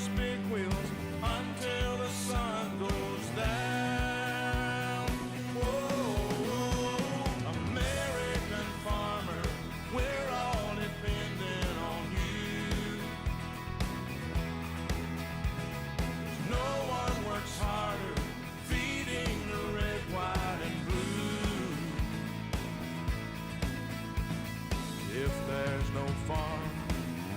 big wheels until the sun goes down. Whoa, American farmer, we're all dependent on you. No one works harder feeding the red, white, and blue. If there's no farm,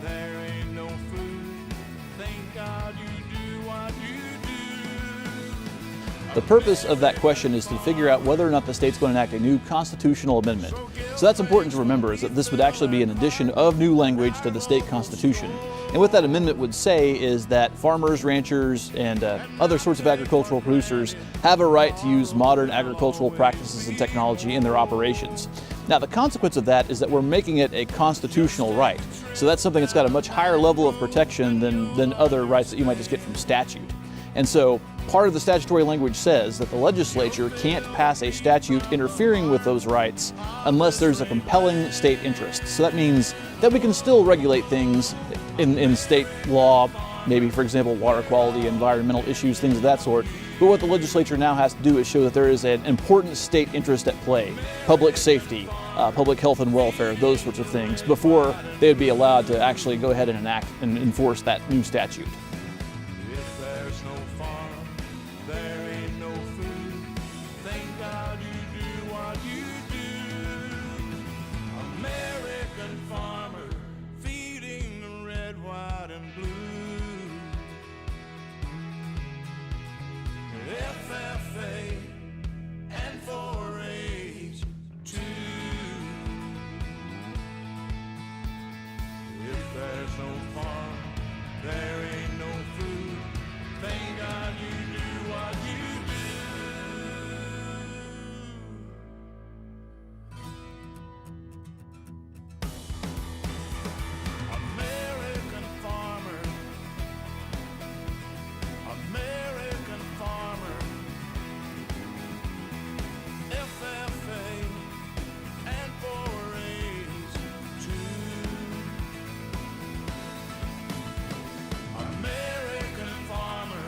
there ain't no food. Thank God you do what you do. The purpose of that question is to figure out whether or not the state's going to enact a new constitutional amendment. So that's important to remember, is that this would actually be an addition of new language to the state constitution. And what that amendment would say is that farmers, ranchers, and other sorts of agricultural producers have a right to use modern agricultural practices and technology in their operations. Now, the consequence of that is that we're making it a constitutional right. So that's something that's got a much higher level of protection than other rights that you might just get from statute. And so part of the statutory language says that the legislature can't pass a statute interfering with those rights unless there's a compelling state interest. So that means that we can still regulate things in state law, maybe, for example, water quality, environmental issues, things of that sort. But what the legislature now has to do is show that there is an important state interest at play, public safety, public health and welfare, those sorts of things, before they would be allowed to actually go ahead and enact and enforce that new statute. If there's no farm, there ain't no food. Thank God you do what you do. American farmer, feeding the red, white, and blue. FFA and 4-H too. If there's no farm, there ain't no food. Thank God you do what you do. American farmer, American farmer, FFA and 4-H too. American farmer,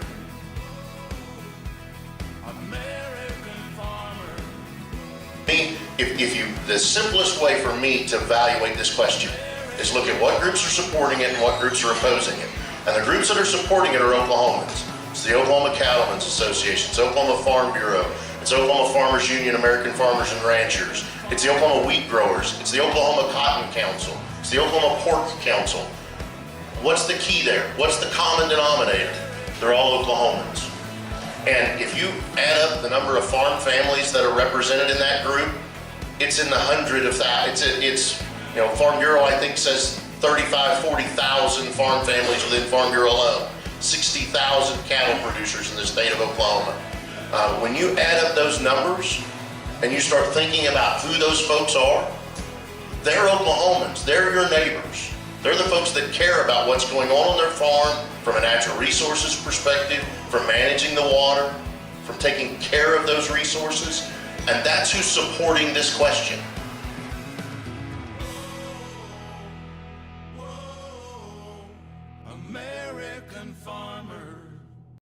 American farmer. The simplest way for me to evaluate this question is look at what groups are supporting it and what groups are opposing it. And the groups that are supporting it are Oklahomans. It's the Oklahoma Cattlemen's Association, it's Oklahoma Farm Bureau, it's Oklahoma Farmers Union, American Farmers and Ranchers, it's the Oklahoma Wheat Growers, it's the Oklahoma Cotton Council, it's the Oklahoma Pork Council. What's the key there? What's the common denominator? They're all Oklahomans. And if you add up the number of farm families that are represented in that group, it's in the hundred of thousands. It's you know, Farm Bureau I think says 40,000 farm families within Farm Bureau alone, 60,000 cattle producers in the state of Oklahoma. When you add up those numbers and you start thinking about who those folks are, they're Oklahomans, they're your neighbors. They're the folks that care about what's going on their farm from a natural resources perspective, from managing the water, from taking care of those resources. And that's who's supporting this question.